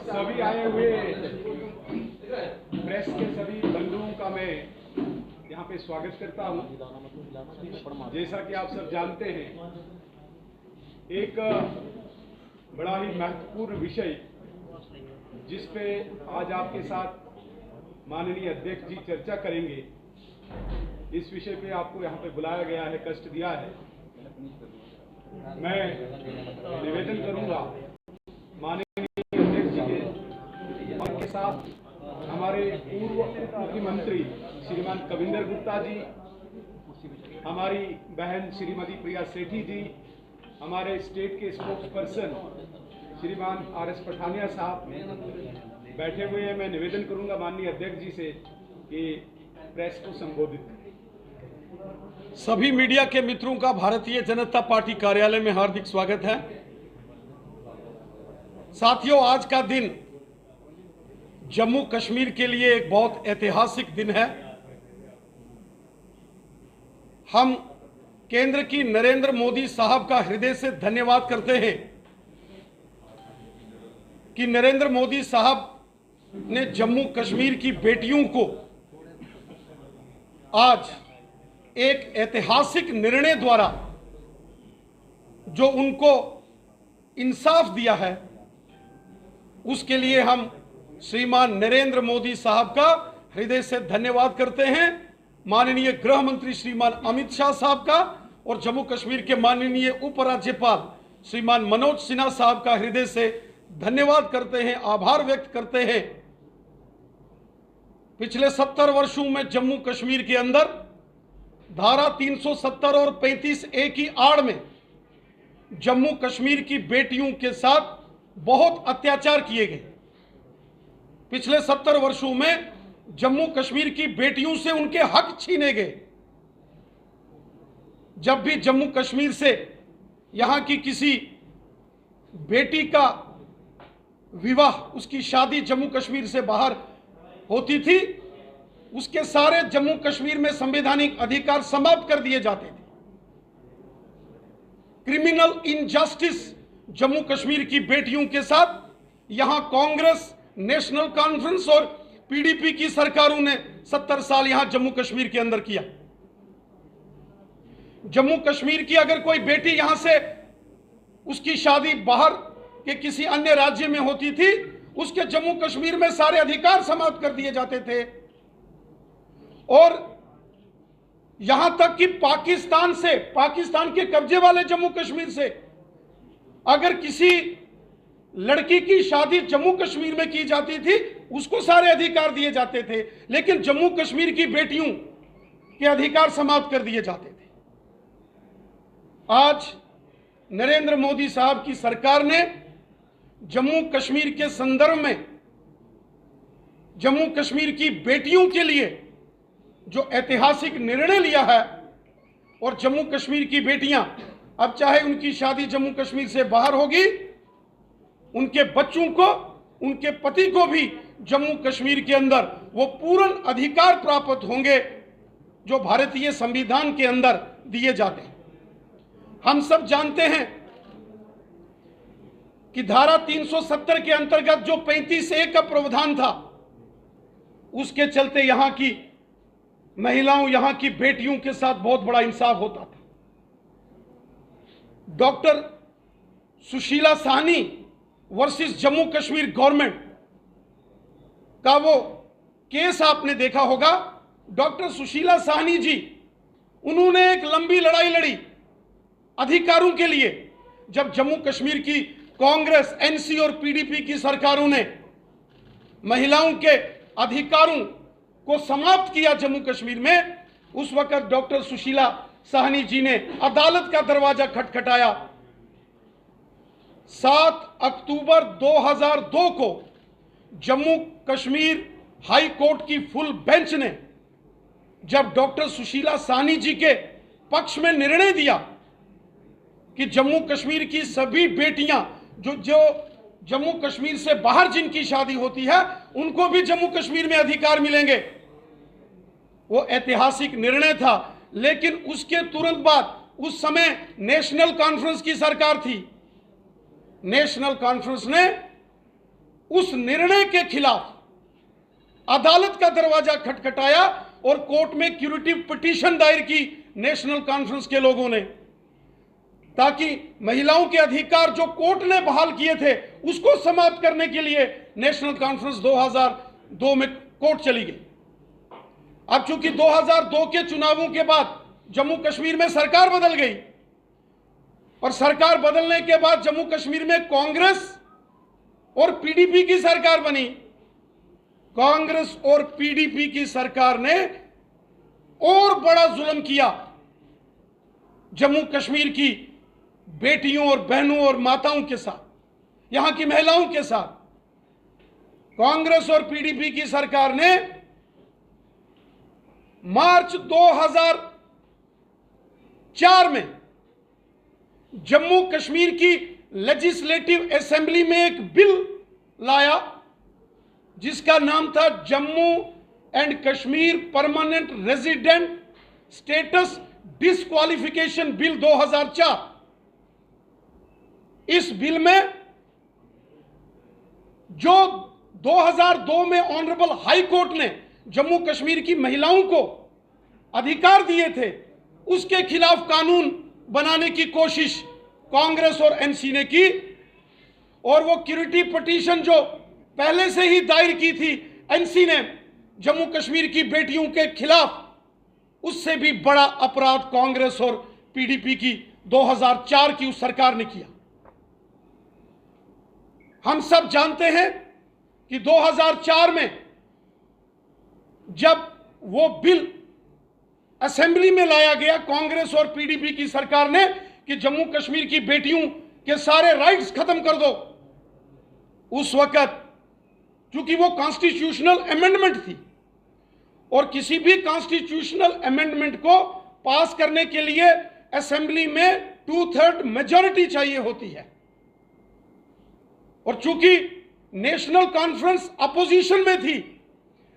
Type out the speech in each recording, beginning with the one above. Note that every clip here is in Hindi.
सभी आए हुए प्रेस के सभी बंधुओं का मैं यहाँ पे स्वागत करता हूँ। जैसा कि आप सब जानते हैं, एक बड़ा ही महत्वपूर्ण विषय जिस पे आज आपके साथ माननीय अध्यक्ष जी चर्चा करेंगे, इस विषय पे आपको यहाँ पे बुलाया गया है, कष्ट दिया है। मैं निवेदन करूँगा माननीय अध्यक्ष जी के और के साथ हमारे पूर्व मुख्यमंत्री श्रीमान कविंदर गुप्ता जी, हमारी बहन श्रीमती प्रिया सेठी जी, हमारे स्टेट के स्पोक्स पर्सन श्रीमान आर.एस. पठानिया साहब बैठे हुए हैं। मैं निवेदन करूंगा माननीय अध्यक्ष जी से कि प्रेस को संबोधित करें। सभी मीडिया के मित्रों का भारतीय जनता पार्टी कार्यालय में हार्दिक स्वागत है। साथियों, आज का दिन जम्मू कश्मीर के लिए एक बहुत ऐतिहासिक दिन है। हम केंद्र की नरेंद्र मोदी साहब का हृदय से धन्यवाद करते हैं कि नरेंद्र मोदी साहब ने जम्मू कश्मीर की बेटियों को आज एक ऐतिहासिक निर्णय द्वारा जो उनको इंसाफ दिया है, उसके लिए हम श्रीमान नरेंद्र मोदी साहब का हृदय से धन्यवाद करते हैं। माननीय गृह मंत्री श्रीमान अमित शाह साहब का और जम्मू कश्मीर के माननीय उपराज्यपाल श्रीमान मनोज सिन्हा साहब का हृदय से धन्यवाद करते हैं, आभार व्यक्त करते हैं। पिछले 70 वर्षों में जम्मू कश्मीर के अंदर धारा 370 और 35A की आड़ में जम्मू कश्मीर की बेटियों के साथ बहुत अत्याचार किए गए। पिछले 70 वर्षों में जम्मू कश्मीर की बेटियों से उनके हक छीने गए। जब भी जम्मू कश्मीर से यहां की किसी बेटी का विवाह, उसकी शादी जम्मू कश्मीर से बाहर होती थी, उसके सारे जम्मू कश्मीर में संवैधानिक अधिकार समाप्त कर दिए जाते थे। क्रिमिनल इनजस्टिस जम्मू कश्मीर की बेटियों के साथ यहां कांग्रेस, नेशनल कॉन्फ्रेंस और पीडीपी की सरकारों ने 70 साल यहां जम्मू कश्मीर के अंदर किया। जम्मू कश्मीर की अगर कोई बेटी यहां से उसकी शादी बाहर के किसी अन्य राज्य में होती थी, उसके जम्मू कश्मीर में सारे अधिकार समाप्त कर दिए जाते थे। और यहां तक कि पाकिस्तान के कब्जे वाले जम्मू कश्मीर से अगर किसी लड़की की शादी जम्मू कश्मीर में की जाती थी, उसको सारे अधिकार दिए जाते थे, लेकिन जम्मू कश्मीर की बेटियों के अधिकार समाप्त कर दिए जाते थे। आज नरेंद्र मोदी साहब की सरकार ने जम्मू कश्मीर के संदर्भ में जम्मू कश्मीर की बेटियों के लिए जो ऐतिहासिक निर्णय लिया है, और जम्मू कश्मीर की बेटियां अब चाहे उनकी शादी जम्मू कश्मीर से बाहर होगी, उनके बच्चों को, उनके पति को भी जम्मू कश्मीर के अंदर वो पूर्ण अधिकार प्राप्त होंगे जो भारतीय संविधान के अंदर दिए जाते हैं। हम सब जानते हैं कि धारा 370 के अंतर्गत जो 35A का प्रावधान था, उसके चलते यहां की महिलाओं, यहां की बेटियों के साथ बहुत बड़ा इंसाफ होता था। Doctor Sushila Sahni versus Jammu Kashmir government का वो केस आपने देखा होगा। डॉक्टर सुशीला साहनी जी, उन्होंने लंबी लड़ाई लड़ी अधिकारों के लिए। जब जम्मू कश्मीर की कांग्रेस, एनसी और पीडीपी की सरकारों ने महिलाओं के अधिकारों को समाप्त किया जम्मू कश्मीर में, उस वक्त डॉक्टर सुशीला साहनी जी ने अदालत का दरवाजा खटखटाया। 7 अक्टूबर 2002 को जम्मू कश्मीर हाई कोर्ट की फुल बेंच ने जब डॉक्टर सुशीला साहनी जी के पक्ष में निर्णय दिया कि जम्मू कश्मीर की सभी बेटियां जो जम्मू कश्मीर से बाहर जिनकी शादी होती है उनको भी जम्मू कश्मीर में अधिकार मिलेंगे, वो ऐतिहासिक निर्णय था। लेकिन उसके तुरंत बाद उस समय नेशनल कॉन्फ्रेंस की सरकार थी। नेशनल कॉन्फ्रेंस ने उस निर्णय के खिलाफ अदालत का दरवाजा खटखटाया और कोर्ट में क्यूरेटिव पिटीशन दायर की नेशनल कॉन्फ्रेंस के लोगों ने, ताकि महिलाओं के अधिकार जो कोर्ट ने बहाल किए थे उसको समाप्त करने के लिए नेशनल कॉन्फ्रेंस 2002 में कोर्ट चली गई। अब चूंकि 2002 के चुनावों के बाद जम्मू कश्मीर में सरकार बदल गई और सरकार बदलने के बाद जम्मू कश्मीर में कांग्रेस और पीडीपी की सरकार बनी। कांग्रेस और पीडीपी की सरकार ने और बड़ा जुल्म किया जम्मू कश्मीर की बेटियों और बहनों और माताओं के साथ, यहां की महिलाओं के साथ। कांग्रेस और पीडीपी की सरकार ने मार्च 2004 में जम्मू कश्मीर की लेजिस्लेटिव असेंबली में एक बिल लाया जिसका नाम था Jammu and Kashmir permanent resident status disqualification bill 2004। इस बिल में जो 2002 में ऑनरेबल हाई कोर्ट ने जम्मू कश्मीर की महिलाओं को अधिकार दिए थे, उसके खिलाफ कानून बनाने की कोशिश कांग्रेस और एनसी ने की। और वो क्यूरेटिव पिटीशन जो पहले से ही दायर की थी एनसी ने जम्मू कश्मीर की बेटियों के खिलाफ, उससे भी बड़ा अपराध कांग्रेस और पीडीपी की 2004 की उस सरकार ने किया। हम सब जानते हैं कि 2004 में जब वो बिल असेंबली में लाया गया कांग्रेस और पीडीपी की सरकार ने कि जम्मू कश्मीर की बेटियों के सारे राइट्स खत्म कर दो, उस वक्त चूंकि वो कॉन्स्टिट्यूशनल अमेंडमेंट थी और किसी भी कॉन्स्टिट्यूशनल अमेंडमेंट को पास करने के लिए असेंबली में 2/3 मेजॉरिटी चाहिए होती है। और चूंकि नेशनल कॉन्फ्रेंस अपोजिशन में थी,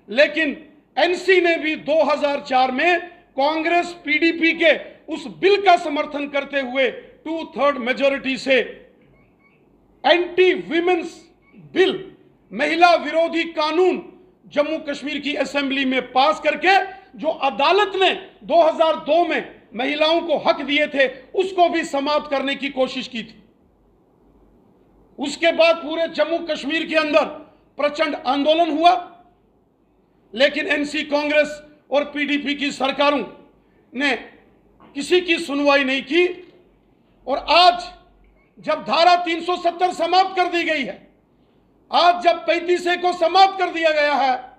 लेकिन एनसी ने भी 2004 में कांग्रेस पीडीपी के उस बिल का समर्थन करते हुए 2/3 मेजॉरिटी से एंटी विमेन्स बिल, महिला विरोधी कानून जम्मू कश्मीर की असेंबली में पास करके जो अदालत ने 2002 में महिलाओं को हक दिए थे उसको भी समाप्त करने की कोशिश की थी। उसके बाद पूरे जम्मू कश्मीर के अंदर प्रचंड आंदोलन हुआ, लेकिन एनसी, कांग्रेस और पीडीपी की सरकारों ने किसी की सुनवाई नहीं की। और आज जब धारा 370 समाप्त कर दी गई है, आज जब 35A को समाप्त कर दिया गया है,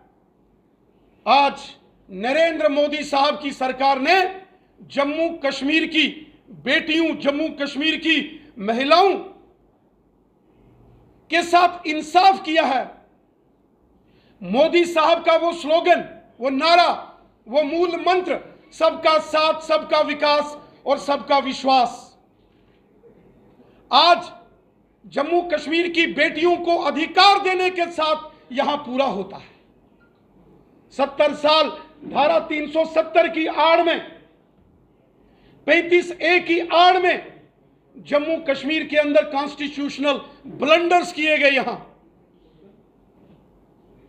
आज नरेंद्र मोदी साहब की सरकार ने जम्मू कश्मीर की बेटियों, जम्मू कश्मीर की महिलाओं के साथ इंसाफ किया है। मोदी साहब का वो स्लोगन, वो नारा, वो मूल मंत्र, सबका साथ, सबका विकास और सबका विश्वास, आज जम्मू कश्मीर की बेटियों को अधिकार देने के साथ यहां पूरा होता है। 70 साल धारा 370 की आड़ में, 35A की आड़ में जम्मू कश्मीर के अंदर कॉन्स्टिट्यूशनल ब्लंडर्स किए गए।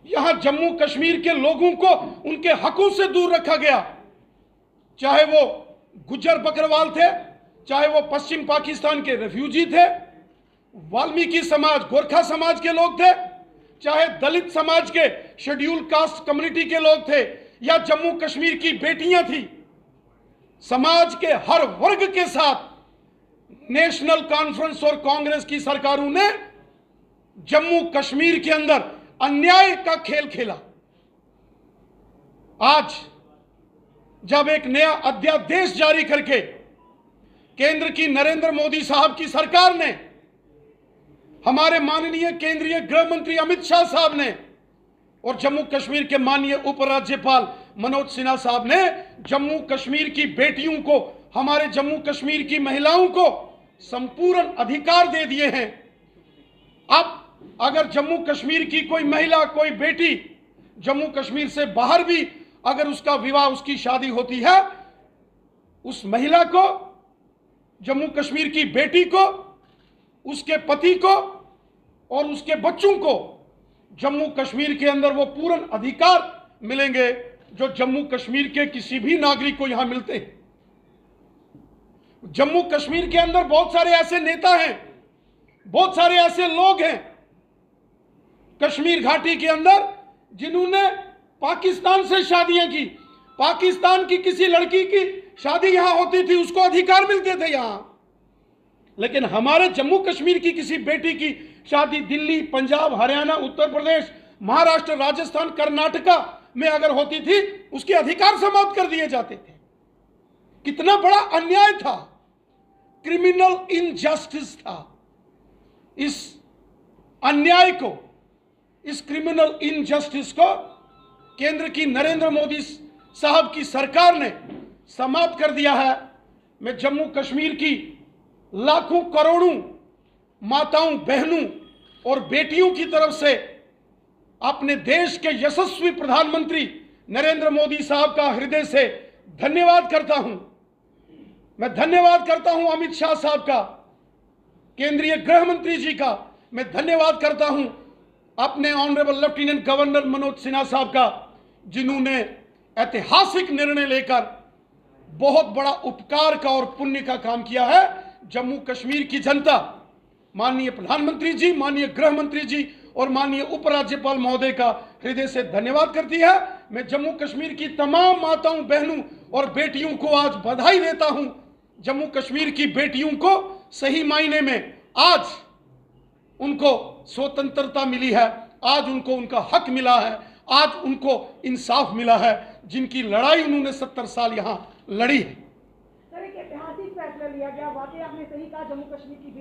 यहां जम्मू कश्मीर के लोगों को उनके हकों से दूर रखा गया, चाहे वो गुज्जर बकरवाल थे, चाहे वो पश्चिम पाकिस्तान के रेफ्यूजी थे, वाल्मीकि समाज, गोरखा समाज के लोग थे, चाहे दलित समाज के शेड्यूल कास्ट कम्युनिटी के लोग थे, या जम्मू कश्मीर की बेटियां थी। समाज के हर वर्ग के साथ नेशनल कॉन्फ्रेंस और कांग्रेस की सरकारों ने जम्मू कश्मीर के अंदर अन्याय का खेल खेला। आज जब एक नया अध्यादेश जारी करके केंद्र की नरेंद्र मोदी साहब की सरकार ने, हमारे माननीय केंद्रीय गृह मंत्री अमित शाह साहब ने और जम्मू कश्मीर के माननीय उपराज्यपाल मनोज सिन्हा साहब ने जम्मू कश्मीर की बेटियों को, हमारे जम्मू कश्मीर की महिलाओं को संपूर्ण अधिकार दे दिए हैं। अब अगर जम्मू कश्मीर की कोई महिला, कोई बेटी जम्मू कश्मीर से बाहर भी अगर उसका विवाह, उसकी शादी होती है, उस महिला को, जम्मू कश्मीर की बेटी को, उसके पति को और उसके बच्चों को जम्मू कश्मीर के अंदर वो पूर्ण अधिकार मिलेंगे जो जम्मू कश्मीर के किसी भी नागरिक को यहां मिलते हैं। जम्मू कश्मीर के अंदर बहुत सारे ऐसे नेता हैं, बहुत सारे ऐसे लोग हैं कश्मीर घाटी के अंदर जिन्होंने पाकिस्तान से शादियां की। पाकिस्तान की किसी लड़की की शादी यहां होती थी, उसको अधिकार मिलते थे यहां, लेकिन हमारे जम्मू कश्मीर की किसी बेटी की शादी दिल्ली, पंजाब, हरियाणा, उत्तर प्रदेश, महाराष्ट्र, राजस्थान, कर्नाटका में अगर होती थी, उसके अधिकार समाप्त कर दिए जाते थे। कितना बड़ा अन्याय था, क्रिमिनल इनजस्टिस था। इस अन्याय को, इस क्रिमिनल इनजस्टिस को केंद्र की नरेंद्र मोदी साहब की सरकार ने समाप्त कर दिया है। मैं जम्मू कश्मीर की लाखों करोड़ों माताओं, बहनों और बेटियों की तरफ से अपने देश के यशस्वी प्रधानमंत्री नरेंद्र मोदी साहब का हृदय से धन्यवाद करता हूं। मैं धन्यवाद करता हूं अमित शाह साहब का, केंद्रीय गृह मंत्री जी का। मैं धन्यवाद करता हूं अपने honourable lieutenant governor Manoj Sinha साहब का, जिन्होंने ऐतिहासिक निर्णय लेकर बहुत बड़ा उपकार का और पुण्य का काम किया है। जम्मू कश्मीर की जनता माननीय प्रधानमंत्री जी, माननीय गृह मंत्री जी और माननीय उपराज्यपाल महोदय का हृदय से धन्यवाद करती है। मैं जम्मू कश्मीर की तमाम माताओं, बहनों और बेटियों को आज बधाई देता हूं। जम्मू कश्मीर की बेटियों को सही मायने में आज उनको स्वतंत्रता मिली है, आज उनको उनका हक मिला है, आज उनको इंसाफ मिला है, जिनकी लड़ाई उन्होंने 70 साल यहां लड़ी है। सर, एक ऐतिहासिक फैसला लिया गया, वाकई आपने सही कहा। जम्मू कश्मीर की